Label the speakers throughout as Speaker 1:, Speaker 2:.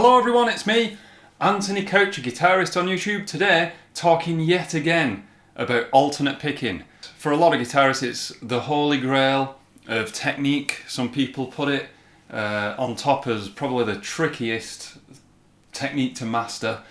Speaker 1: Hello everyone, it's me, Anthony Coach, a guitarist on YouTube, today talking yet again about alternate picking. For a lot of guitarists it's the holy grail of technique. Some people put it on top as probably the trickiest technique to master.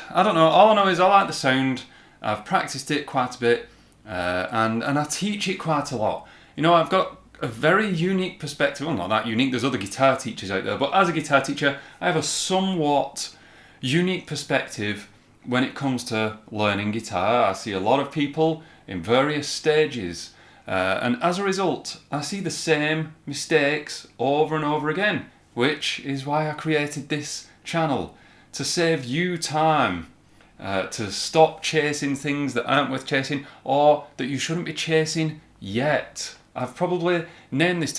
Speaker 1: I don't know, all I know is I like the sound, I've practiced it quite a bit and I teach it quite a lot. You know, I've got a very unique perspective. Well, not that unique, there's other guitar teachers out there, but as a guitar teacher I have a somewhat unique perspective when it comes to learning guitar. I see a lot of people in various stages and as a result I see the same mistakes over and over again, which is why I created this channel, to save you time, to stop chasing things that aren't worth chasing or that you shouldn't be chasing yet. I've probably named this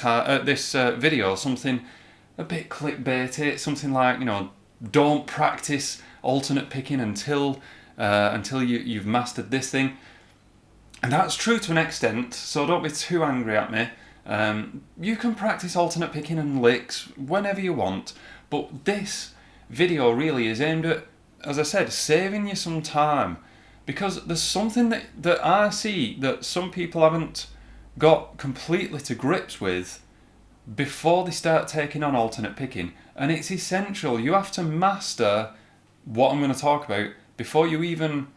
Speaker 1: video something a bit clickbaity, something like, you know, don't practice alternate picking until you've mastered this thing. And that's true to an extent, so don't be too angry at me. You can practice alternate picking and licks whenever you want, but this video really is aimed at, as I said, saving you some time, because there's something that I see that some people haven't got completely to grips with before they start taking on alternate picking, and it's essential. You have to master what I'm going to talk about before you even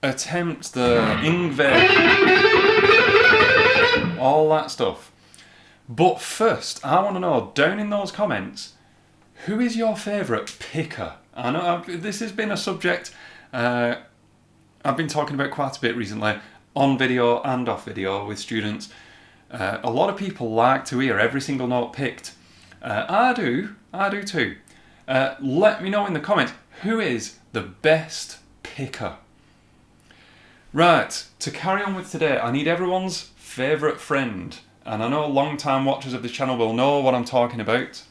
Speaker 1: attempt the Ingve, all that stuff. But first I want to know, down in those comments, who is your favourite picker? I know this has been a subject I've been talking about quite a bit recently, on video and off video with students. A lot of people like to hear every single note picked. I do too. Let me know in the comments, who is the best picker? Right, to carry on with today, I need everyone's favourite friend, and I know long time watchers of this channel will know what I'm talking about.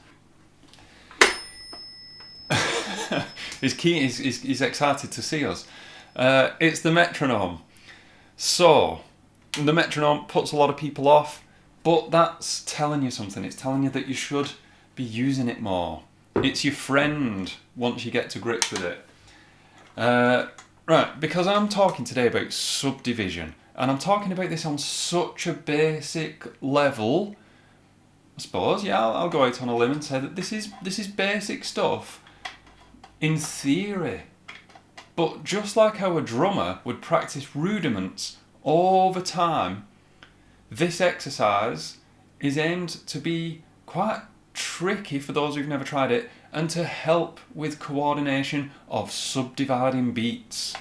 Speaker 1: He's excited to see us. It's the Metronome. So, the Metronome puts a lot of people off, but that's telling you something. It's telling you that you should be using it more. It's your friend once you get to grips with it. Right, because I'm talking today about subdivision, and I'm talking about this on such a basic level, I suppose. Yeah, I'll go out on a limb and say that this is basic stuff in theory. But just like how a drummer would practice rudiments over time, this exercise is aimed to be quite tricky for those who've never tried it, and to help with coordination of subdividing beats.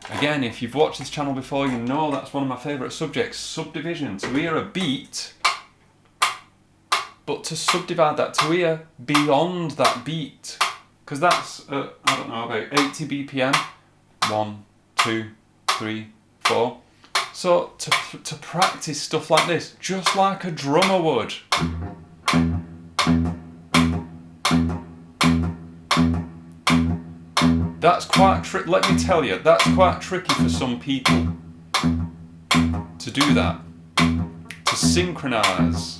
Speaker 1: Again, if you've watched this channel before, you know that's one of my favourite subjects, subdivision. To hear a beat, but to subdivide that, to hear beyond that beat. Because that's, I don't know, about 80 BPM. 1, 2, 3, 4. So to practice stuff like this, just like a drummer would. That's quite let me tell you, that's quite tricky for some people to do that, to synchronise.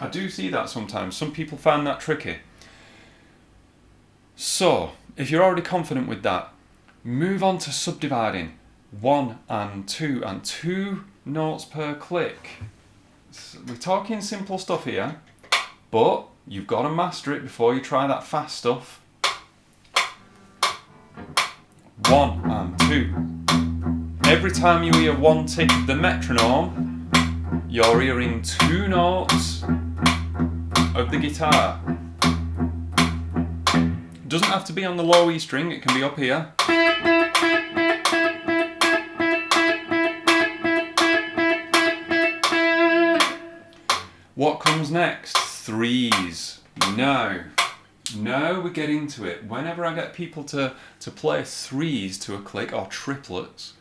Speaker 1: I do see that sometimes. Some people find that tricky. So, if you're already confident with that, move on to subdividing 1 and 2 notes per click. We're talking simple stuff here, but you've got to master it before you try that fast stuff. 1 and 2. Every time you hear one tick of the metronome, you're hearing 2 notes of the guitar. It doesn't have to be on the low E string, it can be up here. What comes next? 3s. Now we get into it. Whenever I get people to play 3s to a click, or triplets,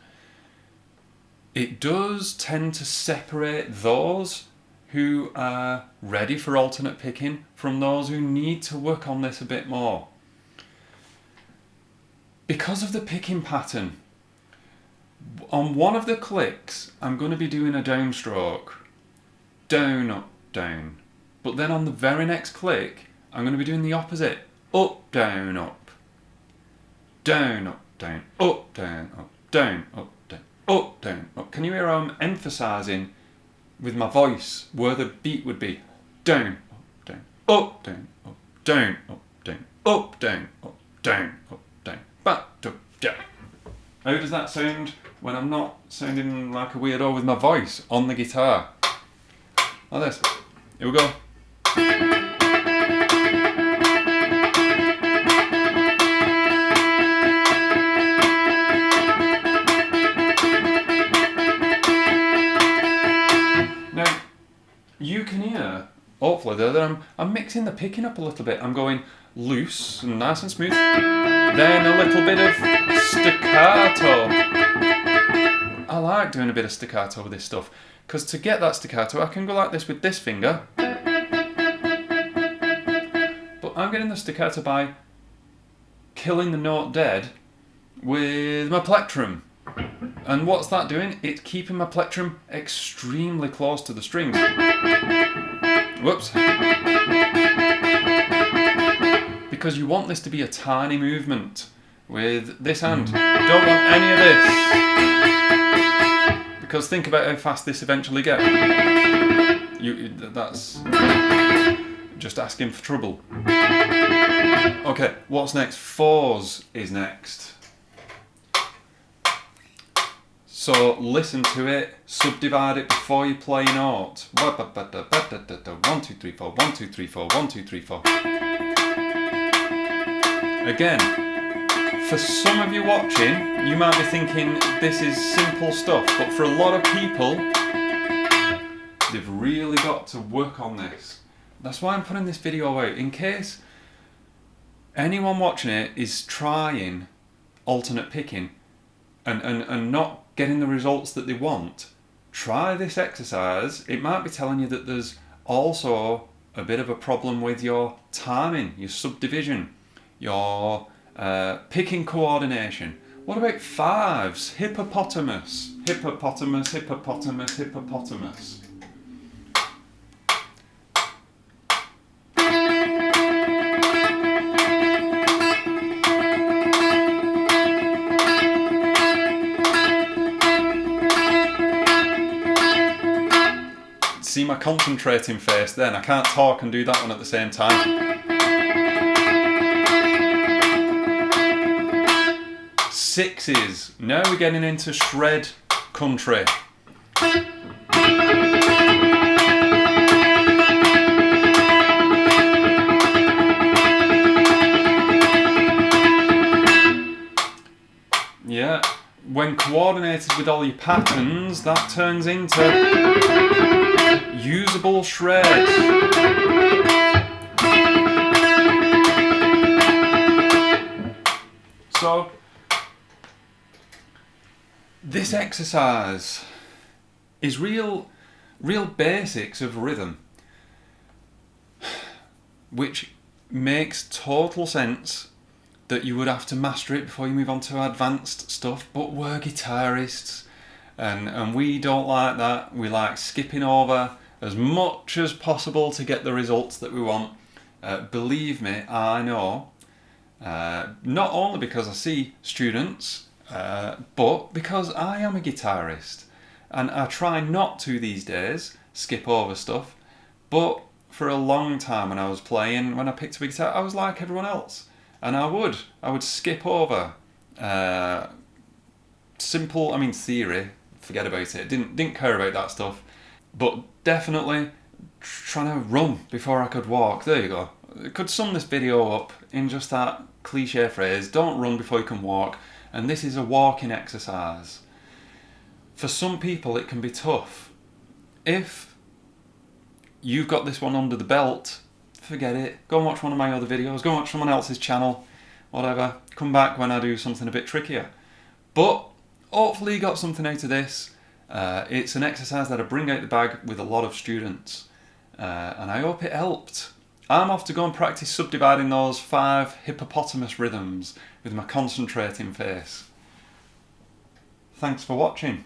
Speaker 1: it does tend to separate those who are ready for alternate picking from those who need to work on this a bit more. Because of the picking pattern, on one of the clicks I'm going to be doing a downstroke. Down, up, down. But then on the very next click, I'm going to be doing the opposite. Up, down, up. Down, up, down, up, down, up, down, up, down, up, down, up. Can you hear how I'm emphasising with my voice where the beat would be? Down, up, down, up, down, up, down, up, down, up, down, up, down, up, down, back, up, down. How does that sound when I'm not sounding like a weirdo with my voice on the guitar? Like this. Here we go. Now, you can hear, hopefully, that I'm mixing the picking up a little bit. I'm going loose and nice and smooth. Then a little bit of staccato. I like doing a bit of staccato with this stuff, because to get that staccato I can go like this with this finger, but I'm getting the staccato by killing the note dead with my plectrum. And what's that doing? It's keeping my plectrum extremely close to the strings. Whoops. Because you want this to be a tiny movement with this hand. Don't want any of this. Because think about how fast this eventually gets. That's just asking for trouble. Okay, what's next? Fours is next. So listen to it, subdivide it before you play a note. 1, 2, 3, 4, 1, 2, 3, 4, 1, 2, 3, 4. Again, for some of you watching, you might be thinking this is simple stuff, but for a lot of people, they've really got to work on this. That's why I'm putting this video out, in case anyone watching it is trying alternate picking and not getting the results that they want. Try this exercise. It might be telling you that there's also a bit of a problem with your timing, your subdivision, your picking coordination. What about fives? Hippopotamus, hippopotamus, hippopotamus, hippopotamus. See my concentrating face then? I can't talk and do that one at the same time. Sixes. Now we're getting into shred country. Yeah, when coordinated with all your patterns, that turns into usable shreds. So, this exercise is real basics of rhythm, which makes total sense that you would have to master it before you move on to advanced stuff, but we're guitarists and we don't like that. We like skipping over as much as possible to get the results that we want. Believe me, I know, not only because I see students, but because I am a guitarist and I try not to these days skip over stuff, but for a long time when I was playing, when I picked up a guitar, I was like everyone else, and I would skip over simple, theory, forget about it, didn't care about that stuff, but definitely trying to run before I could walk. There you go. I could sum this video up in just that cliche phrase, don't run before you can walk. And this is a walking exercise. For some people it can be tough. If you've got this one under the belt, forget it. Go and watch one of my other videos, go and watch someone else's channel, whatever. Come back when I do something a bit trickier. But hopefully you got something out of this. It's an exercise that I bring out the bag with a lot of students. And I hope it helped. I'm off to go and practice subdividing those 5 hippopotamus rhythms with my concentrating face. Thanks for watching.